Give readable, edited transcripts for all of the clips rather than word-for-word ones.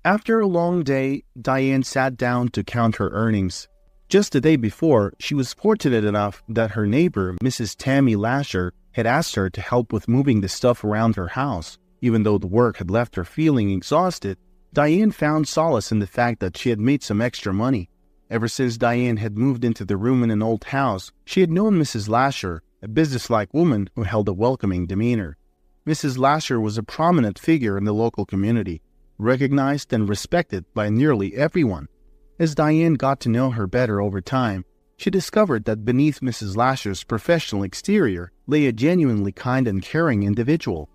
After a long day, Diane sat down to count her earnings. Just the day before, she was fortunate enough that her neighbor, Mrs. Tammy Lasher, had asked her to help with moving the stuff around her house. Even though the work had left her feeling exhausted, Diane found solace in the fact that she had made some extra money. Ever since Diane had moved into the room in an old house, she had known Mrs. Lasher, a businesslike woman who held a welcoming demeanor. Mrs. Lasher was a prominent figure in the local community, recognized and respected by nearly everyone. As Diane got to know her better over time, she discovered that beneath Mrs. Lasher's professional exterior lay a genuinely kind and caring individual.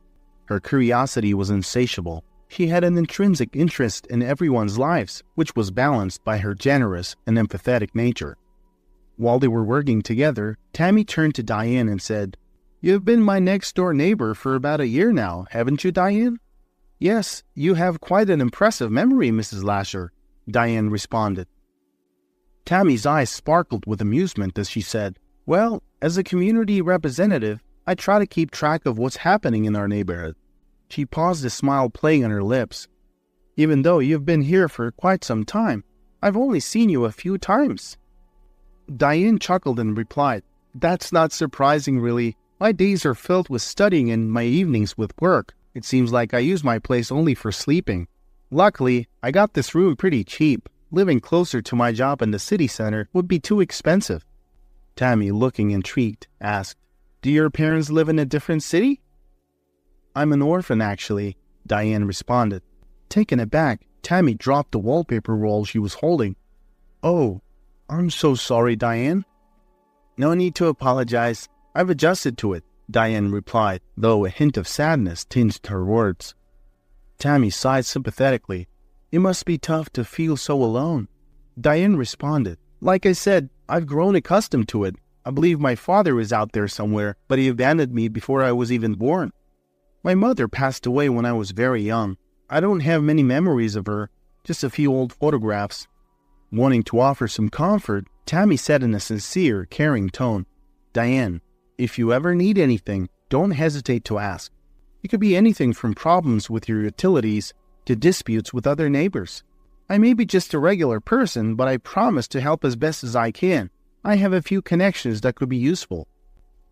Her curiosity was insatiable. She had an intrinsic interest in everyone's lives, which was balanced by her generous and empathetic nature. While they were working together, Tammy turned to Diane and said, "You've been my next-door neighbor for about a year now, haven't you, Diane?" "Yes, you have quite an impressive memory, Mrs. Lasher," Diane responded. Tammy's eyes sparkled with amusement as she said, "Well, as a community representative, I try to keep track of what's happening in our neighborhood." She paused, a smile playing on her lips. "Even though you've been here for quite some time, I've only seen you a few times." Diane chuckled and replied, "That's not surprising, really. My days are filled with studying and my evenings with work. It seems like I use my place only for sleeping. Luckily, I got this room pretty cheap. Living closer to my job in the city center would be too expensive." Tammy, looking intrigued, asked, "Do your parents live in a different city?" "I'm an orphan, actually," Diane responded. Taken aback, Tammy dropped the wallpaper roll she was holding. "Oh, I'm so sorry, Diane." "No need to apologize. I've adjusted to it," Diane replied, though a hint of sadness tinged her words. Tammy sighed sympathetically. "It must be tough to feel so alone." Diane responded, "Like I said, I've grown accustomed to it. I believe my father is out there somewhere, but he abandoned me before I was even born. My mother passed away when I was very young. I don't have many memories of her, just a few old photographs." Wanting to offer some comfort, Tammy said in a sincere, caring tone, "Diane, if you ever need anything, don't hesitate to ask. It could be anything from problems with your utilities to disputes with other neighbors. I may be just a regular person, but I promise to help as best as I can. I have a few connections that could be useful."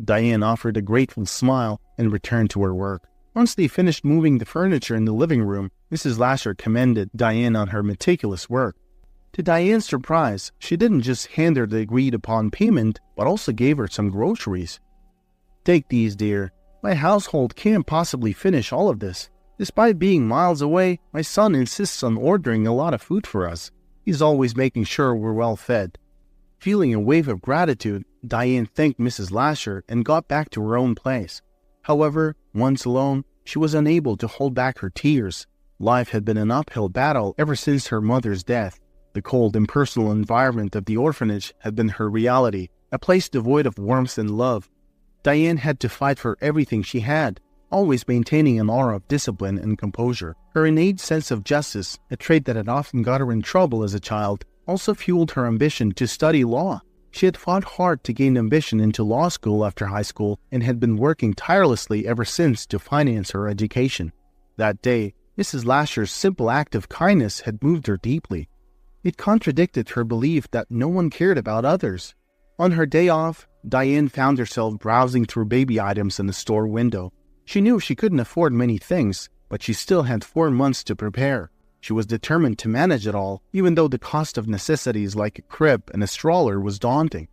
Diane offered a grateful smile and returned to her work. Once they finished moving the furniture in the living room, Mrs. Lasher commended Diane on her meticulous work. To Diane's surprise, she didn't just hand her the agreed-upon payment, but also gave her some groceries. "Take these, dear. My household can't possibly finish all of this. Despite being miles away, my son insists on ordering a lot of food for us. He's always making sure we're well fed." Feeling a wave of gratitude, Diane thanked Mrs. Lasher and got back to her own place. However, once alone, she was unable to hold back her tears. Life had been an uphill battle ever since her mother's death. The cold, impersonal environment of the orphanage had been her reality, a place devoid of warmth and love. Diane had to fight for everything she had, always maintaining an aura of discipline and composure. Her innate sense of justice, a trait that had often got her in trouble as a child, also fueled her ambition to study law. She had fought hard to gain admission into law school after high school and had been working tirelessly ever since to finance her education. That day, Mrs. Lasher's simple act of kindness had moved her deeply. It contradicted her belief that no one cared about others. On her day off, Diane found herself browsing through baby items in the store window. She knew she couldn't afford many things, but she still had 4 months to prepare. She was determined to manage it all, even though the cost of necessities like a crib and a stroller was daunting.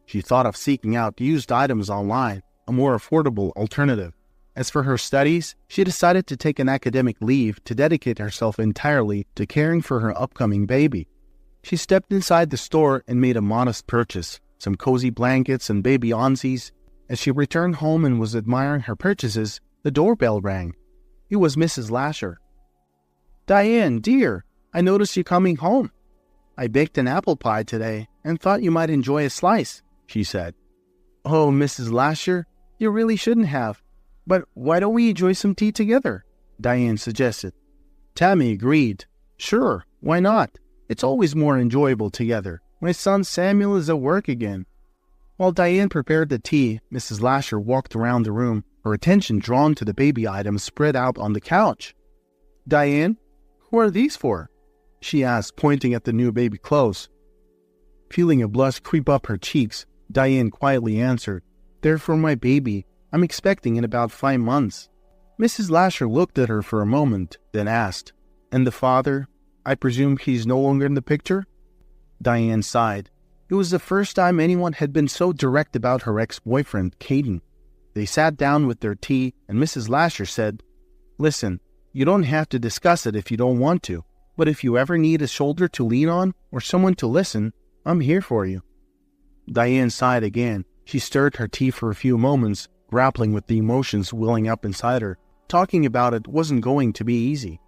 She thought of seeking out used items online, a more affordable alternative. As for her studies, she decided to take an academic leave to dedicate herself entirely to caring for her upcoming baby. She stepped inside the store and made a modest purchase, some cozy blankets and baby onesies. As she returned home and was admiring her purchases, the doorbell rang. It was Mrs. Lasher. "Diane, dear, I noticed you coming home. I baked an apple pie today and thought you might enjoy a slice," she said. "Oh, Mrs. Lasher, you really shouldn't have. But why don't we enjoy some tea together?" Diane suggested. Tammy agreed. "Sure, why not? It's always more enjoyable together. My son Samuel is at work again." While Diane prepared the tea, Mrs. Lasher walked around the room, her attention drawn to the baby items spread out on the couch. "Diane, Who are these for?" she asked, pointing at the new baby clothes. Feeling a blush creep up her cheeks, Diane quietly answered, "They're for my baby. I'm expecting in about 5 months." Mrs. Lasher looked at her for a moment, then asked, "And the father? I presume he's no longer in the picture?" Diane sighed. It was the first time anyone had been so direct about her ex-boyfriend, Caden. They sat down with their tea, and Mrs. Lasher said, "Listen, you don't have to discuss it if you don't want to, but if you ever need a shoulder to lean on or someone to listen, I'm here for you." Diane sighed again. She stirred her tea for a few moments, grappling with the emotions welling up inside her. Talking about it wasn't going to be easy.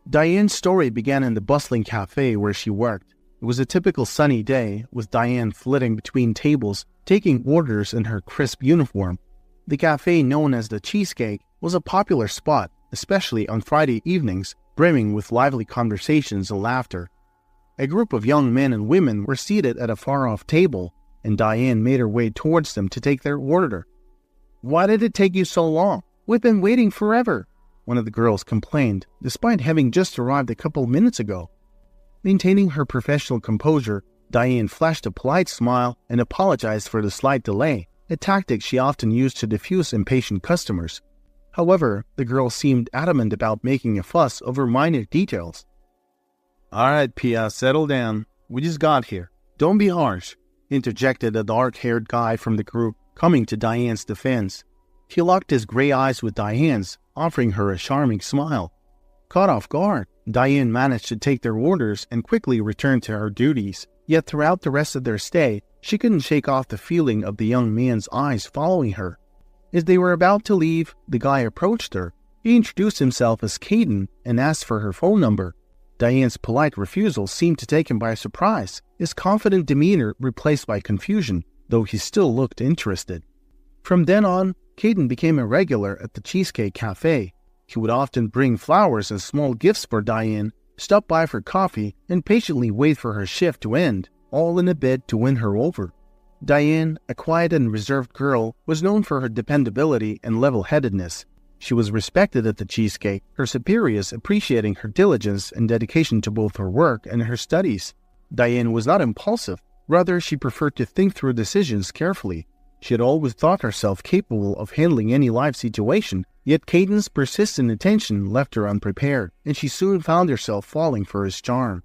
Diane's story began in the bustling cafe where she worked. It was a typical sunny day, with Diane flitting between tables, taking orders in her crisp uniform. The cafe, known as the Cheesecake, was a popular spot, especially on Friday evenings, brimming with lively conversations and laughter. A group of young men and women were seated at a far-off table, and Diane made her way towards them to take their order. "Why did it take you so long? We've been waiting forever," one of the girls complained, despite having just arrived a couple minutes ago. Maintaining her professional composure, Diane flashed a polite smile and apologized for the slight delay, a tactic she often used to diffuse impatient customers. However, the girl seemed adamant about making a fuss over minor details. "All right, Pia, settle down. We just got here. Don't be harsh," interjected a dark-haired guy from the group, coming to Diane's defense. He locked his gray eyes with Diane's, offering her a charming smile. Caught off guard, Diane managed to take their orders and quickly return to her duties. Yet throughout the rest of their stay, she couldn't shake off the feeling of the young man's eyes following her. As they were about to leave, the guy approached her. He introduced himself as Caden and asked for her phone number. Diane's polite refusal seemed to take him by surprise, his confident demeanor replaced by confusion, though he still looked interested. From then on, Caden became a regular at the Cheesecake Cafe. He would often bring flowers and small gifts for Diane, stop by for coffee, and patiently wait for her shift to end, all in a bid to win her over. Diane, a quiet and reserved girl, was known for her dependability and level-headedness. She was respected at the Cheesecake, her superiors appreciating her diligence and dedication to both her work and her studies. Diane was not impulsive, rather she preferred to think through decisions carefully. She had always thought herself capable of handling any life situation, yet Caden's persistent attention left her unprepared, and she soon found herself falling for his charm.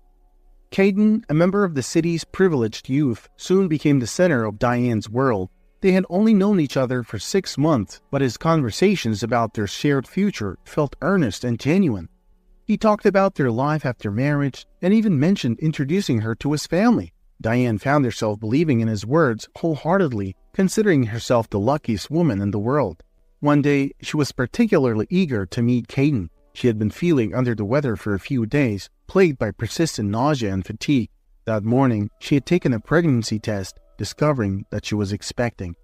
Caden, a member of the city's privileged youth, soon became the center of Diane's world. They had only known each other for 6 months, but his conversations about their shared future felt earnest and genuine. He talked about their life after marriage, and even mentioned introducing her to his family. Diane found herself believing in his words wholeheartedly, considering herself the luckiest woman in the world. One day, she was particularly eager to meet Caden. She had been feeling under the weather for a few days, plagued by persistent nausea and fatigue. That morning, she had taken a pregnancy test, discovering that she was expecting.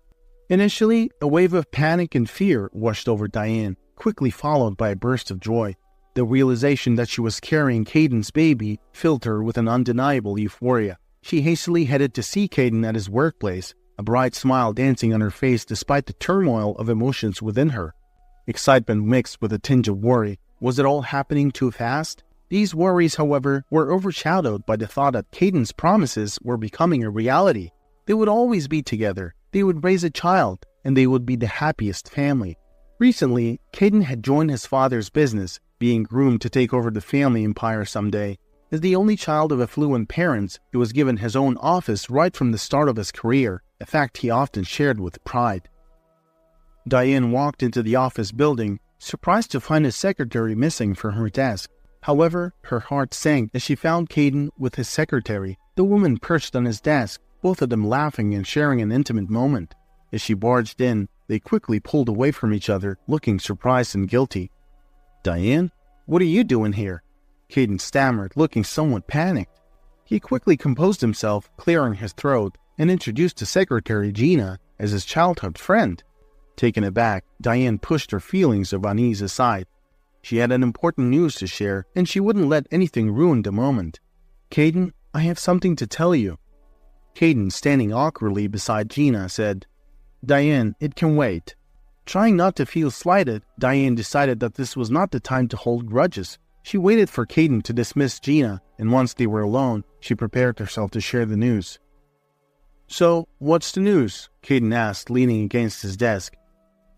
Initially, a wave of panic and fear washed over Diane, quickly followed by a burst of joy. The realization that she was carrying Caden's baby filled her with an undeniable euphoria. She hastily headed to see Caden at his workplace, a bright smile dancing on her face despite the turmoil of emotions within her. Excitement mixed with a tinge of worry. Was it all happening too fast? These worries, however, were overshadowed by the thought that Caden's promises were becoming a reality. They would always be together, they would raise a child, and they would be the happiest family. Recently, Caden had joined his father's business, being groomed to take over the family empire someday. As the only child of affluent parents, he was given his own office right from the start of his career, a fact he often shared with pride. Diane walked into the office building, surprised to find his secretary missing from her desk. However, her heart sank as she found Caden with his secretary, the woman perched on his desk, both of them laughing and sharing an intimate moment. As she barged in, they quickly pulled away from each other, looking surprised and guilty. "Diane, what are you doing here?" Caden stammered, looking somewhat panicked. He quickly composed himself, clearing his throat, and introduced the secretary, Gina, as his childhood friend. Taken aback, Diane pushed her feelings of unease aside. She had an important news to share, and she wouldn't let anything ruin the moment. "Caden, I have something to tell you." Caden, standing awkwardly beside Gina, said, "Diane, it can wait." Trying not to feel slighted, Diane decided that this was not the time to hold grudges. She waited for Caden to dismiss Gina, and once they were alone, she prepared herself to share the news. "So, what's the news?" Caden asked, leaning against his desk.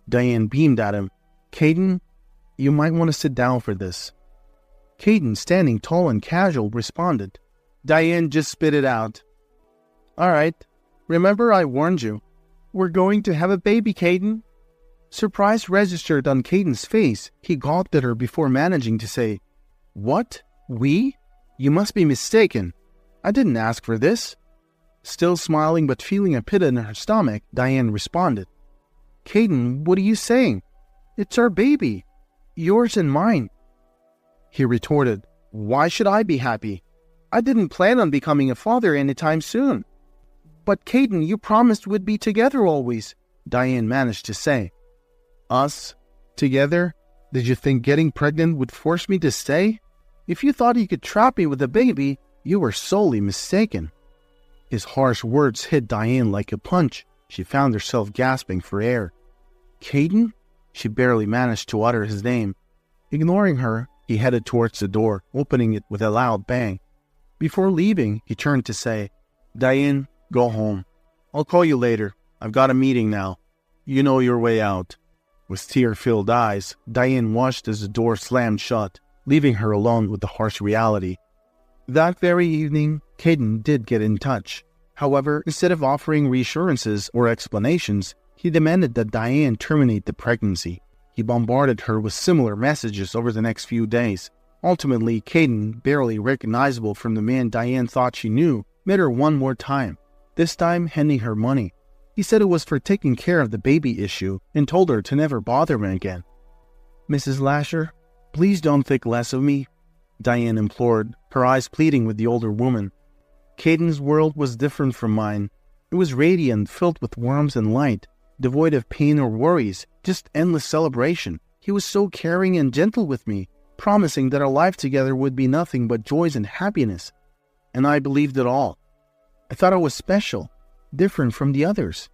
Diane beamed at him. "Caden, you might want to sit down for this." Caden, standing tall and casual, responded. Diane just spit it out. "All right. Remember I warned you. We're going to have a baby, Caden." Surprise registered on Caden's face. He gawped at her before managing to say, "What? We? You must be mistaken. I didn't ask for this." Still smiling but feeling a pit in her stomach, Diane responded, "Caden, what are you saying? It's our baby. Yours and mine." He retorted, "Why should I be happy? I didn't plan on becoming a father anytime soon." "But Caden, you promised we'd be together always," Diane managed to say. "Us? Together? Did you think getting pregnant would force me to stay? If you thought you could trap me with a baby, you were sorely mistaken." His harsh words hit Diane like a punch. She found herself gasping for air. "Caden?" She barely managed to utter his name. Ignoring her, he headed towards the door, opening it with a loud bang. Before leaving, he turned to say, "Diane, go home. I'll call you later. I've got a meeting now. You know your way out." With tear-filled eyes, Diane watched as the door slammed shut, leaving her alone with the harsh reality. That very evening, Caden did get in touch. However, instead of offering reassurances or explanations, he demanded that Diane terminate the pregnancy. He bombarded her with similar messages over the next few days. Ultimately, Caden, barely recognizable from the man Diane thought she knew, met her one more time, this time handing her money. He said it was for taking care of the baby issue and told her to never bother him again. "Mrs. Lasher, please don't think less of me," Diane implored, her eyes pleading with the older woman. Caden's world was different from mine. It was radiant, filled with warmth and light, devoid of pain or worries, just endless celebration. He was so caring and gentle with me, promising that our life together would be nothing but joys and happiness. And I believed it all. I thought I was special, different from the others.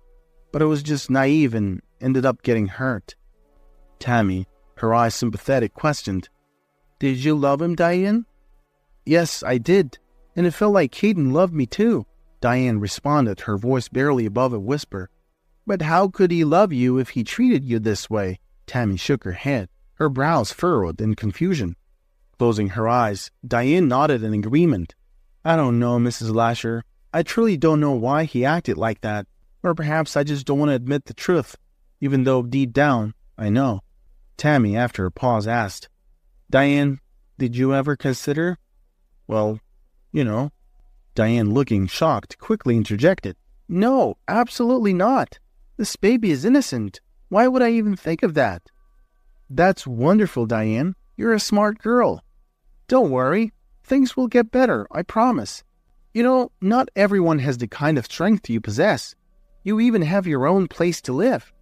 But I was just naive and ended up getting hurt. Tammy, her eyes sympathetic, questioned, "Did you love him, Diane?" "Yes, I did. And it felt like Caden loved me too," Diane responded, her voice barely above a whisper. "But how could he love you if he treated you this way?" Tammy shook her head, her brows furrowed in confusion. Closing her eyes, Diane nodded in agreement. "I don't know, Mrs. Lasher. I truly don't know why he acted like that. Or perhaps I just don't want to admit the truth, even though deep down, I know." Tammy, after a pause, asked, "Diane, did you ever consider, well, you know?" Diane, looking shocked, quickly interjected, "No, absolutely not. This baby is innocent. Why would I even think of that?" "That's wonderful, Diane. You're a smart girl. Don't worry. Things will get better, I promise. You know, not everyone has the kind of strength you possess. You even have your own place to live.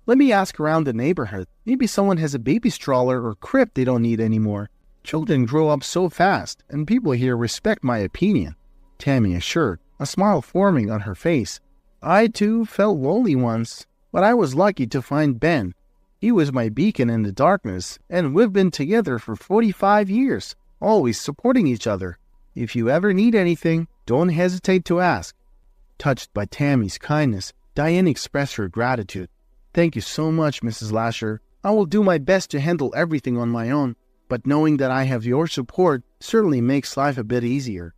Let me ask around the neighborhood. Maybe someone has a baby stroller or crib they don't need anymore. Children grow up so fast, and people here respect my opinion," Tammy assured, a smile forming on her face. "I, too, felt lonely once, but I was lucky to find Ben. He was my beacon in the darkness, and we've been together for 45 years, always supporting each other. If you ever need anything, don't hesitate to ask." Touched by Tammy's kindness, Diane expressed her gratitude. "Thank you so much, Mrs. Lasher. I will do my best to handle everything on my own, but knowing that I have your support certainly makes life a bit easier."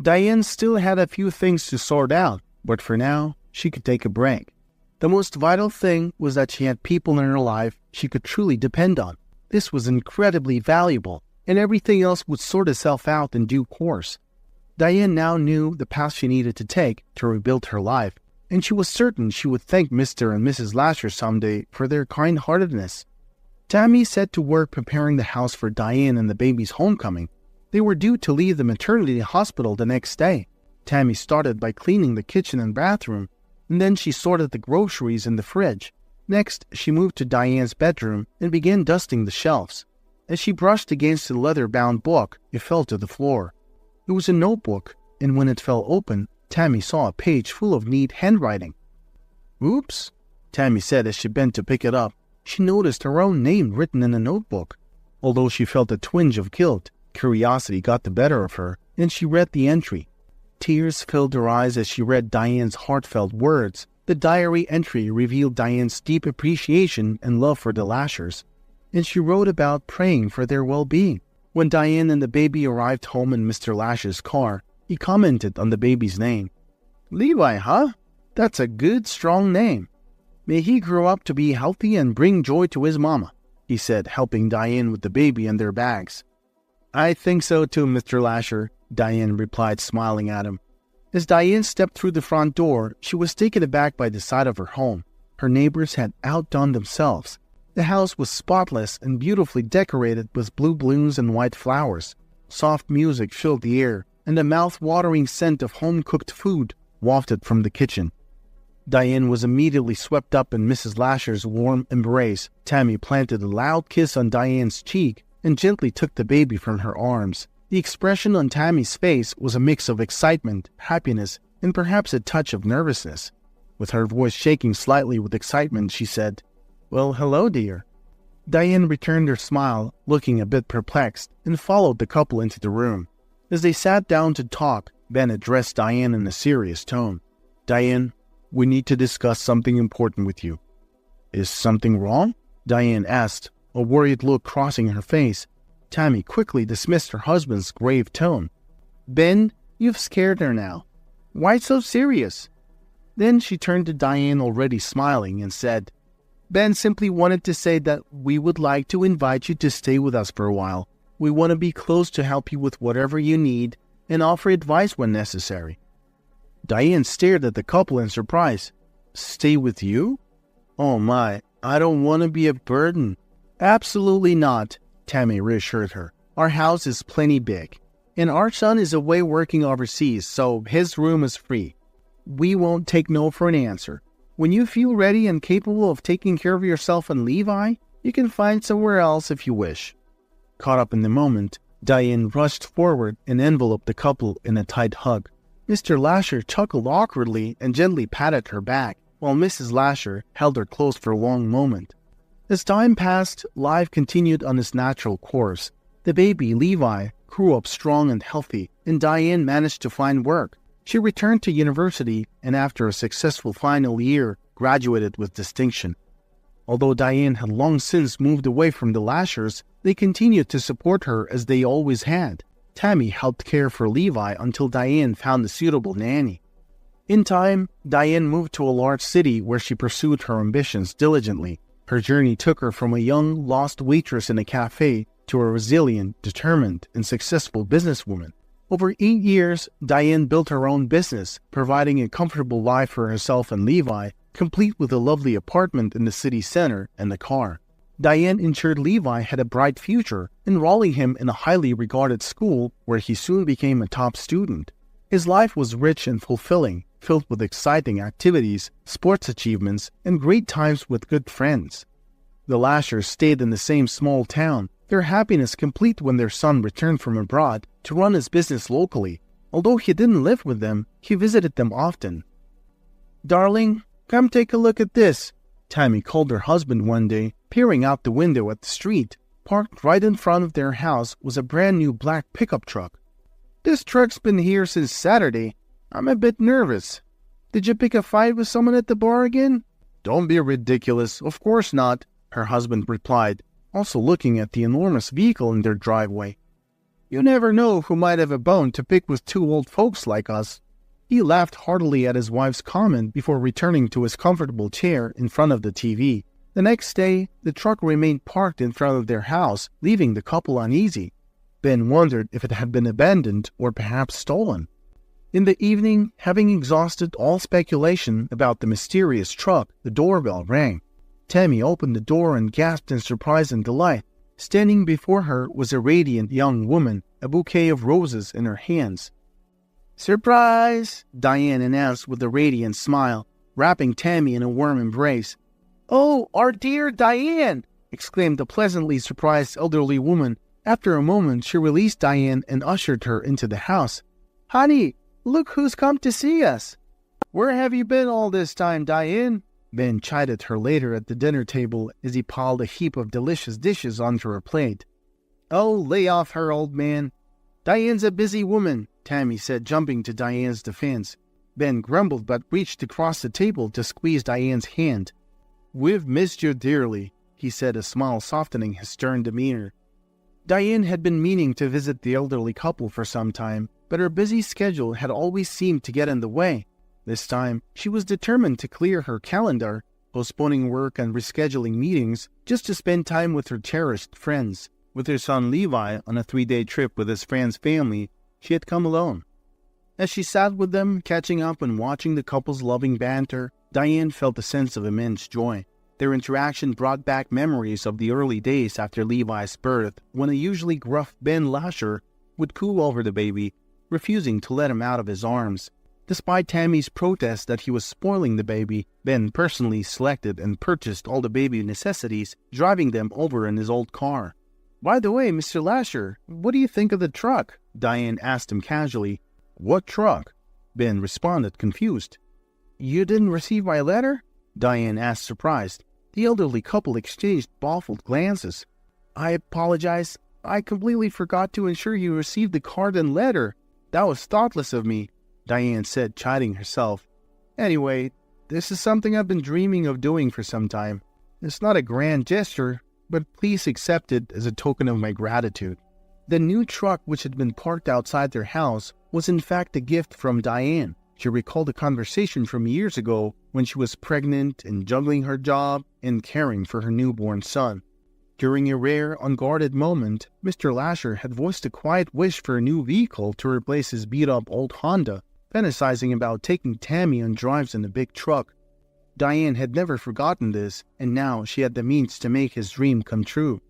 Diane still had a few things to sort out, but for now, she could take a break. The most vital thing was that she had people in her life she could truly depend on. This was incredibly valuable, and everything else would sort itself out in due course. Diane now knew the path she needed to take to rebuild her life, and she was certain she would thank Mr. and Mrs. Lasher someday for their kind-heartedness. Tammy set to work preparing the house for Diane and the baby's homecoming. They were due to leave the maternity hospital the next day. Tammy started by cleaning the kitchen and bathroom, and then she sorted the groceries in the fridge. Next, she moved to Diane's bedroom and began dusting the shelves. As she brushed against the leather-bound book, it fell to the floor. It was a notebook, and when it fell open, Tammy saw a page full of neat handwriting. "Oops," Tammy said as she bent to pick it up. She noticed her own name written in the notebook. Although she felt a twinge of guilt, curiosity got the better of her, and she read the entry. Tears filled her eyes as she read Diane's heartfelt words. The diary entry revealed Diane's deep appreciation and love for the Lashers, and she wrote about praying for their well-being. When Diane and the baby arrived home in Mr. Lash's car, he commented on the baby's name. "Levi, huh? That's a good, strong name. May he grow up to be healthy and bring joy to his mama," he said, helping Diane with the baby and their bags. "I think so too, Mr. Lasher," Diane replied, smiling at him. As Diane stepped through the front door, she was taken aback by the sight of her home. Her neighbors had outdone themselves. The house was spotless and beautifully decorated with blue balloons and white flowers. Soft music filled the air, and a mouth-watering scent of home-cooked food wafted from the kitchen. Diane was immediately swept up in Mrs. Lasher's warm embrace. Tammy planted a loud kiss on Diane's cheek and gently took the baby from her arms. The expression on Tammy's face was a mix of excitement, happiness, and perhaps a touch of nervousness. With her voice shaking slightly with excitement, she said, "Well, hello, dear." Diane returned her smile, looking a bit perplexed, and followed the couple into the room. As they sat down to talk, Ben addressed Diane in a serious tone. "Diane, we need to discuss something important with you." "Is something wrong?" Diane asked, a worried look crossing her face. Tammy quickly dismissed her husband's grave tone. "Ben, you've scared her now. Why so serious?" Then she turned to Diane, already smiling, and said, "Ben simply wanted to say that we would like to invite you to stay with us for a while. We want to be close to help you with whatever you need and offer advice when necessary." Diane stared at the couple in surprise. "Stay with you? Oh my, I don't want to be a burden." "Absolutely not," Tammy reassured her. "Our house is plenty big, and our son is away working overseas, so his room is free. We won't take no for an answer. When you feel ready and capable of taking care of yourself and Levi, you can find somewhere else if you wish." Caught up in the moment, Diane rushed forward and enveloped the couple in a tight hug. Mr. Lasher chuckled awkwardly and gently patted her back, while Mrs. Lasher held her close for a long moment. As time passed, life continued on its natural course. The baby, Levi, grew up strong and healthy, and Diane managed to find work. She returned to university and after a successful final year, graduated with distinction. Although Diane had long since moved away from the Lashers, they continued to support her as they always had. Tammy helped care for Levi until Diane found a suitable nanny. In time, Diane moved to a large city where she pursued her ambitions diligently. Her journey took her from a young, lost waitress in a cafe to a resilient, determined, and successful businesswoman. Over 8 years, Diane built her own business, providing a comfortable life for herself and Levi, complete with a lovely apartment in the city center and a car. Diane ensured Levi had a bright future, enrolling him in a highly regarded school where he soon became a top student. His life was rich and fulfilling, filled with exciting activities, sports achievements, and great times with good friends. The Lashers stayed in the same small town, their happiness complete when their son returned from abroad to run his business locally. Although he didn't live with them, he visited them often. "Darling, come take a look at this," Tammy called her husband one day, peering out the window at the street. Parked right in front of their house was a brand new black pickup truck. "This truck's been here since Saturday. I'm a bit nervous. Did you pick a fight with someone at the bar again?" "Don't be ridiculous. Of course not," her husband replied, also looking at the enormous vehicle in their driveway. "You never know who might have a bone to pick with two old folks like us." He laughed heartily at his wife's comment before returning to his comfortable chair in front of the TV. The next day, the truck remained parked in front of their house, leaving the couple uneasy. Ben wondered if it had been abandoned or perhaps stolen. In the evening, having exhausted all speculation about the mysterious truck, the doorbell rang. Tammy opened the door and gasped in surprise and delight. Standing before her was a radiant young woman, a bouquet of roses in her hands. "Surprise!" Diane announced with a radiant smile, wrapping Tammy in a warm embrace. "Oh, our dear Diane!" exclaimed the pleasantly surprised elderly woman. After a moment, she released Diane and ushered her into the house. "Honey, look who's come to see us." "Where have you been all this time, Diane?" Ben chided her later at the dinner table as he piled a heap of delicious dishes onto her plate. "Oh, lay off her, old man. Diane's a busy woman," Tammy said, jumping to Diane's defense. Ben grumbled but reached across the table to squeeze Diane's hand. "We've missed you dearly," he said, a smile softening his stern demeanor. Diane had been meaning to visit the elderly couple for some time, but her busy schedule had always seemed to get in the way. This time, she was determined to clear her calendar, postponing work and rescheduling meetings just to spend time with her cherished friends. With her son Levi on a 3-day trip with his friend's family, she had come alone. As she sat with them, catching up and watching the couple's loving banter, Diane felt a sense of immense joy. Their interaction brought back memories of the early days after Levi's birth, when a usually gruff Ben Lasher would coo over the baby, refusing to let him out of his arms. Despite Tammy's protest that he was spoiling the baby, Ben personally selected and purchased all the baby necessities, driving them over in his old car. "By the way, Mr. Lasher, what do you think of the truck?" Diane asked him casually. "What truck?" Ben responded, confused. "You didn't receive my letter?" Diane asked, surprised. The elderly couple exchanged baffled glances. "I apologize. I completely forgot to ensure you received the card and letter. That was thoughtless of me," Diane said, chiding herself. "Anyway, this is something I've been dreaming of doing for some time. It's not a grand gesture, but please accept it as a token of my gratitude." The new truck, which had been parked outside their house, was in fact a gift from Diane. She recalled a conversation from years ago when she was pregnant and juggling her job and caring for her newborn son. During a rare, unguarded moment, Mr. Lasher had voiced a quiet wish for a new vehicle to replace his beat-up old Honda, fantasizing about taking Tammy on drives in a big truck. Diane had never forgotten this, and now she had the means to make his dream come true.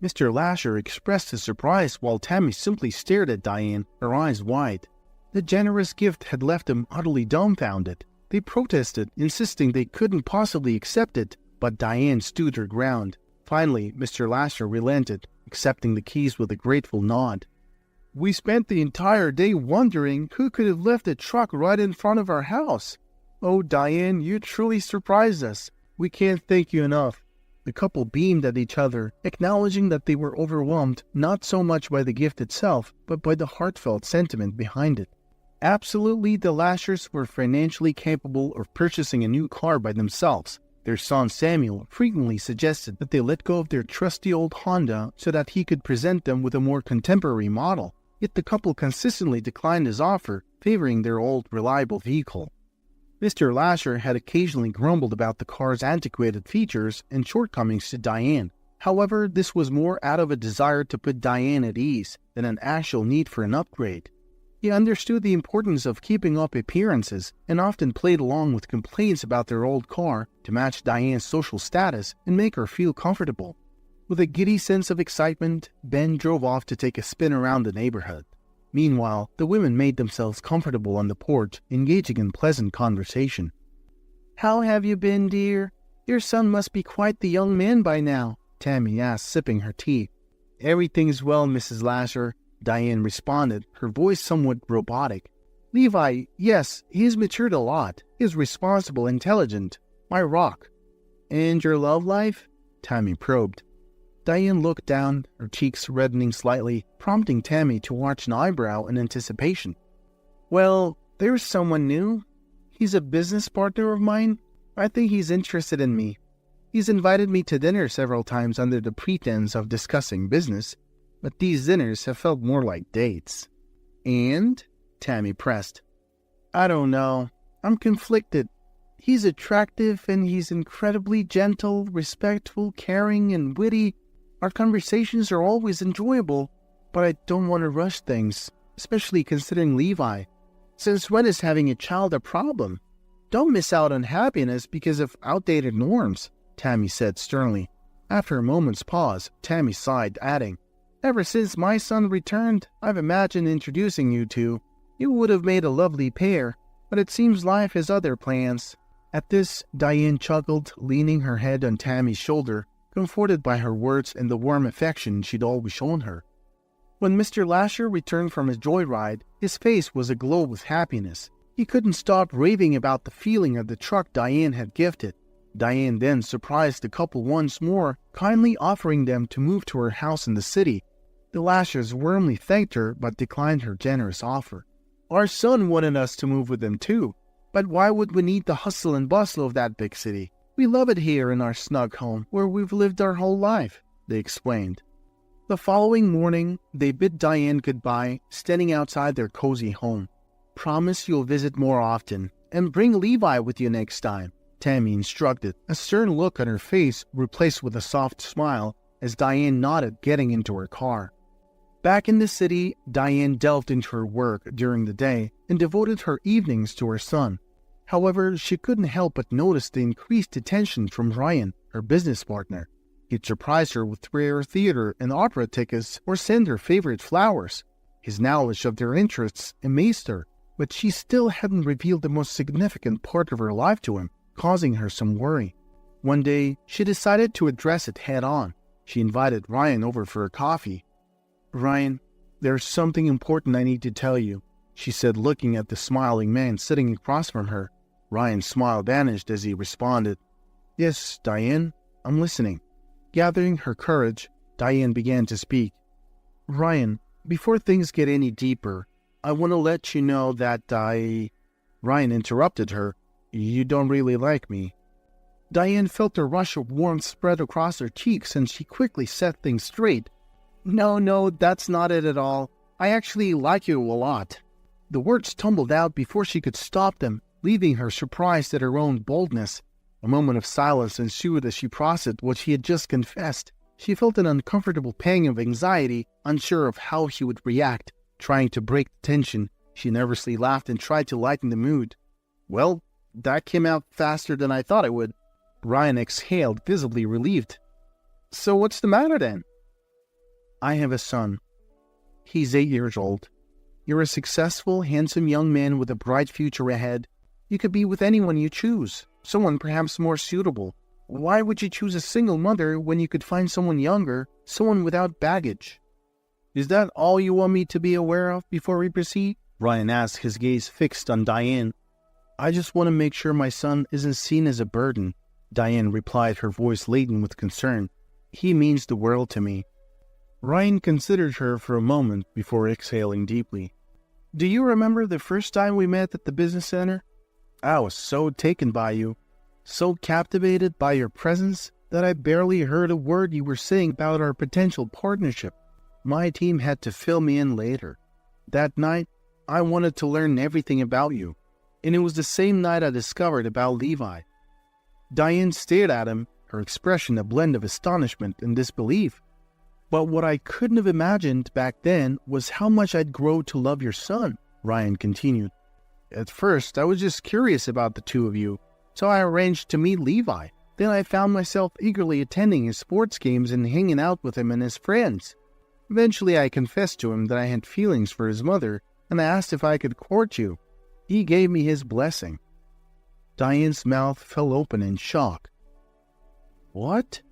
Mr. Lasher expressed his surprise while Tammy simply stared at Diane, her eyes wide. The generous gift had left them utterly dumbfounded. They protested, insisting they couldn't possibly accept it, but Diane stood her ground. Finally, Mr. Lasher relented, accepting the keys with a grateful nod. "We spent the entire day wondering who could have left a truck right in front of our house. Oh, Diane, you truly surprised us. We can't thank you enough." The couple beamed at each other, acknowledging that they were overwhelmed not so much by the gift itself, but by the heartfelt sentiment behind it. Absolutely, the Lashers were financially capable of purchasing a new car by themselves. Their son Samuel frequently suggested that they let go of their trusty old Honda so that he could present them with a more contemporary model. Yet the couple consistently declined his offer, favoring their old, reliable vehicle. Mr. Lasher had occasionally grumbled about the car's antiquated features and shortcomings to Diane. However, this was more out of a desire to put Diane at ease than an actual need for an upgrade. He understood the importance of keeping up appearances and often played along with complaints about their old car to match Diane's social status and make her feel comfortable. With a giddy sense of excitement, Ben drove off to take a spin around the neighborhood. Meanwhile, the women made themselves comfortable on the porch, engaging in pleasant conversation. "How have you been, dear? Your son must be quite the young man by now," Tammy asked, sipping her tea. "Everything's well, Mrs. Lasher," Diane responded, her voice somewhat robotic. "Levi, yes, he's matured a lot. He's responsible, intelligent. My rock." "And your love life?" Tammy probed. Diane looked down, her cheeks reddening slightly, prompting Tammy to arch an eyebrow in anticipation. "Well, there's someone new. He's a business partner of mine. I think he's interested in me. He's invited me to dinner several times under the pretense of discussing business, but these dinners have felt more like dates." "And?" Tammy pressed. "I don't know. I'm conflicted. He's attractive and he's incredibly gentle, respectful, caring, and witty. Our conversations are always enjoyable, but I don't want to rush things, especially considering Levi. Since when is having a child a problem? Don't miss out on happiness because of outdated norms," Tammy said sternly. After a moment's pause, Tammy sighed, adding, "Ever since my son returned, I've imagined introducing you two. You would have made a lovely pair, but it seems life has other plans." At this, Diane chuckled, leaning her head on Tammy's shoulder, comforted by her words and the warm affection she'd always shown her. When Mr. Lasher returned from his joyride, his face was aglow with happiness. He couldn't stop raving about the feeling of the truck Diane had gifted. Diane then surprised the couple once more, kindly offering them to move to her house in the city. The Lashers warmly thanked her but declined her generous offer. "Our son wanted us to move with him too, but why would we need the hustle and bustle of that big city? We love it here in our snug home where we've lived our whole life," they explained. The following morning, they bid Diane goodbye, standing outside their cozy home. "Promise you'll visit more often, and bring Levi with you next time," Tammy instructed, a stern look on her face replaced with a soft smile as Diane nodded, getting into her car. Back in the city, Diane delved into her work during the day and devoted her evenings to her son. However, she couldn't help but notice the increased attention from Ryan, her business partner. He'd surprise her with rare theater and opera tickets or send her favorite flowers. His knowledge of their interests amazed her, but she still hadn't revealed the most significant part of her life to him, causing her some worry. One day, she decided to address it head-on. She invited Ryan over for a coffee. "Ryan, there's something important I need to tell you," she said, looking at the smiling man sitting across from her. Ryan's smile vanished as he responded, "Yes, Diane, I'm listening." Gathering her courage, Diane began to speak. "Ryan, before things get any deeper, I want to let you know that Ryan interrupted her. "You don't really like me." Diane felt a rush of warmth spread across her cheeks and she quickly set things straight. No, that's not it at all. I actually like you a lot." The words tumbled out before she could stop them, leaving her surprised at her own boldness. A moment of silence ensued as she processed what she had just confessed. She felt an uncomfortable pang of anxiety, unsure of how she would react. Trying to break the tension, she nervously laughed and tried to lighten the mood. "Well, that came out faster than I thought it would." Ryan exhaled, visibly relieved. "So what's the matter then?" "I have a son. He's 8 years old. You're a successful, handsome young man with a bright future ahead. You could be with anyone you choose, someone perhaps more suitable. Why would you choose a single mother when you could find someone younger, someone without baggage?" "Is that all you want me to be aware of before we proceed?" Ryan asked, his gaze fixed on Diane. "I just want to make sure my son isn't seen as a burden," Diane replied, her voice laden with concern. "He means the world to me." Ryan considered her for a moment before exhaling deeply. "Do you remember the first time we met at the business center? I was so taken by you, so captivated by your presence that I barely heard a word you were saying about our potential partnership. My team had to fill me in later. That night, I wanted to learn everything about you, and it was the same night I discovered about Levi." Diane stared at him, her expression a blend of astonishment and disbelief. "But what I couldn't have imagined back then was how much I'd grow to love your son," Ryan continued. "At first, I was just curious about the two of you, so I arranged to meet Levi. Then I found myself eagerly attending his sports games and hanging out with him and his friends. Eventually, I confessed to him that I had feelings for his mother, and I asked if I could court you. He gave me his blessing." Diane's mouth fell open in shock. "What?"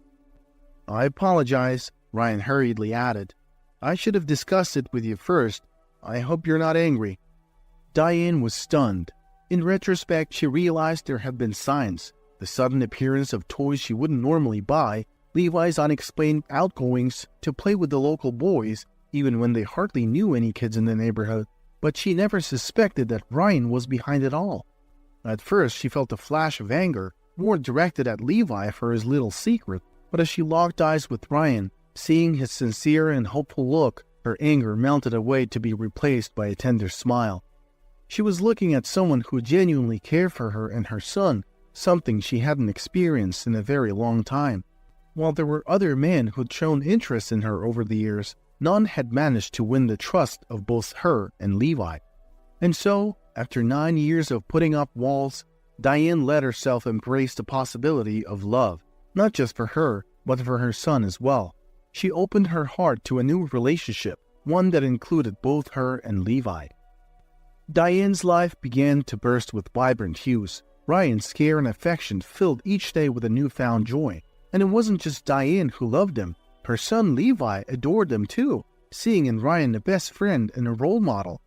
"I apologize," Ryan hurriedly added. "I should have discussed it with you first. I hope you're not angry." Diane was stunned. In retrospect, she realized there had been signs. The sudden appearance of toys she wouldn't normally buy, Levi's unexplained outgoings to play with the local boys, even when they hardly knew any kids in the neighborhood. But she never suspected that Ryan was behind it all. At first, she felt a flash of anger, more directed at Levi for his little secret. But as she locked eyes with Ryan, seeing his sincere and hopeful look, her anger melted away to be replaced by a tender smile. She was looking at someone who genuinely cared for her and her son, something she hadn't experienced in a very long time. While there were other men who'd shown interest in her over the years, none had managed to win the trust of both her and Levi. And so, after 9 years of putting up walls, Diane let herself embrace the possibility of love, not just for her, but for her son as well. She opened her heart to a new relationship, one that included both her and Levi. Diane's life began to burst with vibrant hues. Ryan's care and affection filled each day with a newfound joy. And it wasn't just Diane who loved him. Her son Levi adored them too, seeing in Ryan a best friend and a role model.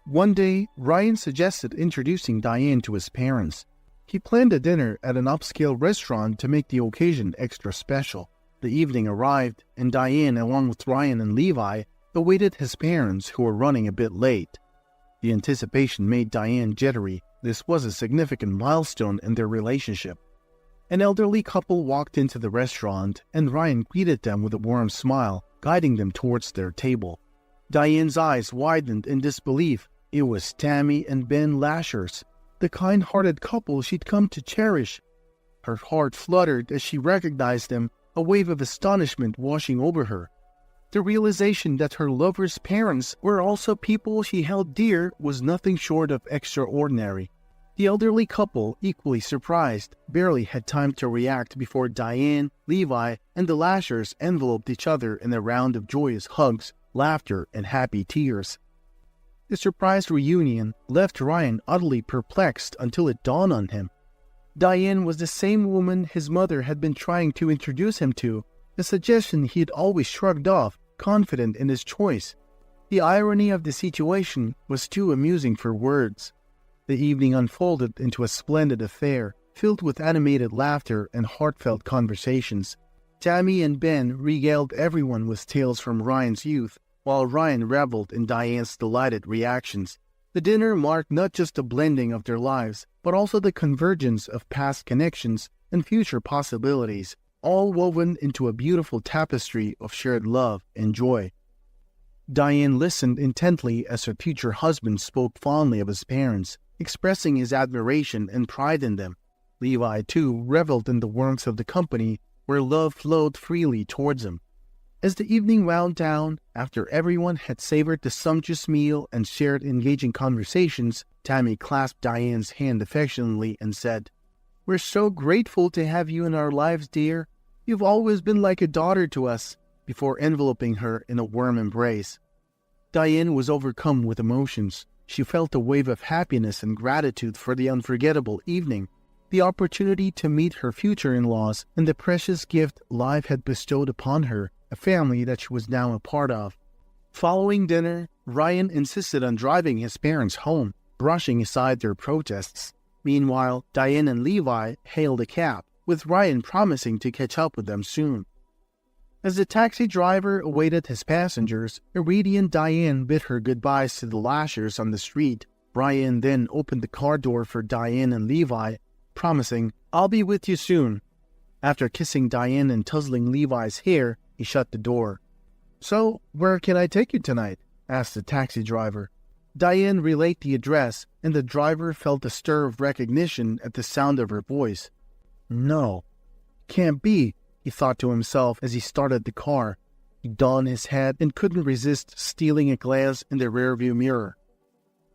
One day, Ryan suggested introducing Diane to his parents. He planned a dinner at an upscale restaurant to make the occasion extra special. The evening arrived, and Diane, along with Ryan and Levi, awaited his parents, who were running a bit late. The anticipation made Diane jittery. This was a significant milestone in their relationship. An elderly couple walked into the restaurant, and Ryan greeted them with a warm smile, guiding them towards their table. Diane's eyes widened in disbelief. It was Tammy and Ben Lashers, the kind-hearted couple she'd come to cherish. Her heart fluttered as she recognized them, a wave of astonishment washing over her. The realization that her lover's parents were also people she held dear was nothing short of extraordinary. The elderly couple, equally surprised, barely had time to react before Diane, Levi, and the Lashers enveloped each other in a round of joyous hugs, laughter, and happy tears. The surprise reunion left Ryan utterly perplexed until it dawned on him. Diane was the same woman his mother had been trying to introduce him to, a suggestion he had always shrugged off, confident in his choice. The irony of the situation was too amusing for words. The evening unfolded into a splendid affair, filled with animated laughter and heartfelt conversations. Tammy and Ben regaled everyone with tales from Ryan's youth, while Ryan reveled in Diane's delighted reactions. The dinner marked not just a blending of their lives, but also the convergence of past connections and future possibilities, all woven into a beautiful tapestry of shared love and joy. Diane listened intently as her future husband spoke fondly of his parents, expressing his admiration and pride in them. Levi, too, reveled in the warmth of the company, where love flowed freely towards him. As the evening wound down, after everyone had savored the sumptuous meal and shared engaging conversations, Tammy clasped Diane's hand affectionately and said, "We're so grateful to have you in our lives, dear. You've always been like a daughter to us," before enveloping her in a warm embrace. Diane was overcome with emotions. She felt a wave of happiness and gratitude for the unforgettable evening, the opportunity to meet her future in-laws, and the precious gift life had bestowed upon her, a family that she was now a part of. Following dinner, Ryan insisted on driving his parents home, brushing aside their protests. Meanwhile, Diane and Levi hailed a cab, with Ryan promising to catch up with them soon. As the taxi driver awaited his passengers, a radiant Diane bid her goodbyes to the Lashers on the street. Ryan then opened the car door for Diane and Levi, promising, "I'll be with you soon." After kissing Diane and tussling Levi's hair, he shut the door. "So, where can I take you tonight?" asked the taxi driver. Diane relayed the address, and the driver felt a stir of recognition at the sound of her voice. "No, can't be," he thought to himself as he started the car. He donned his hat and couldn't resist stealing a glance in the rearview mirror.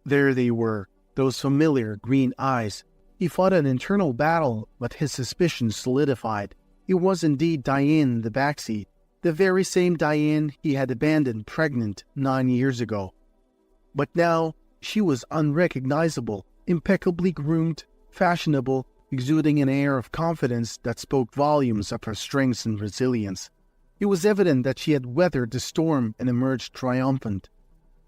There they were, those familiar green eyes. He fought an internal battle, but his suspicions solidified. It was indeed Diane in the backseat, the very same Diane he had abandoned pregnant 9 years ago. But now she was unrecognizable, impeccably groomed, fashionable, exuding an air of confidence that spoke volumes of her strength and resilience. It was evident that she had weathered the storm and emerged triumphant.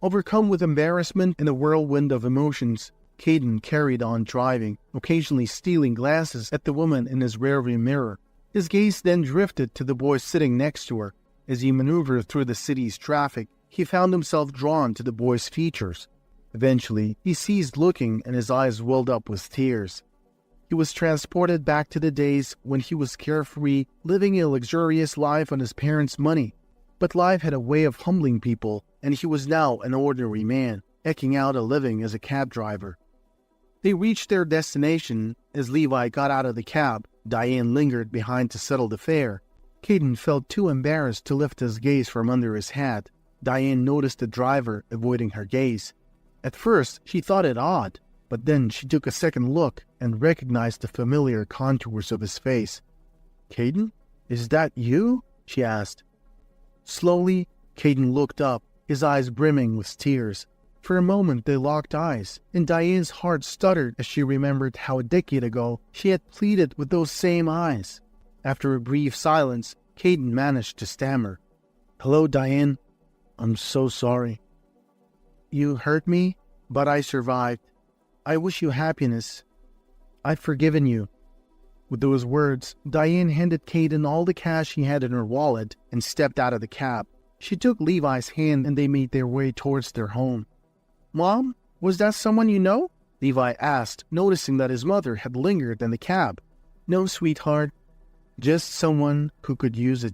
Overcome with embarrassment in a whirlwind of emotions, Caden carried on driving, occasionally stealing glances at the woman in his rearview mirror. His gaze then drifted to the boy sitting next to her. As he maneuvered through the city's traffic, he found himself drawn to the boy's features. Eventually, he ceased looking and his eyes welled up with tears. He was transported back to the days when he was carefree, living a luxurious life on his parents' money. But life had a way of humbling people, and he was now an ordinary man, eking out a living as a cab driver. They reached their destination. As Levi got out of the cab, Diane lingered behind to settle the fare. Caden felt too embarrassed to lift his gaze from under his hat. Diane noticed the driver avoiding her gaze. At first, she thought it odd, but then she took a second look and recognized the familiar contours of his face. "Caden, is that you?" she asked. Slowly, Caden looked up, his eyes brimming with tears. For a moment they locked eyes, and Diane's heart stuttered as she remembered how a decade ago she had pleaded with those same eyes. After a brief silence, Caden managed to stammer, "Hello, Diane. I'm so sorry. You hurt me, but I survived. I wish you happiness. I've forgiven you." With those words, Diane handed Caden all the cash she had in her wallet and stepped out of the cab. She took Levi's hand and they made their way towards their home. "Mom, was that someone you know?" Levi asked, noticing that his mother had lingered in the cab. "No, sweetheart. Just someone who could use a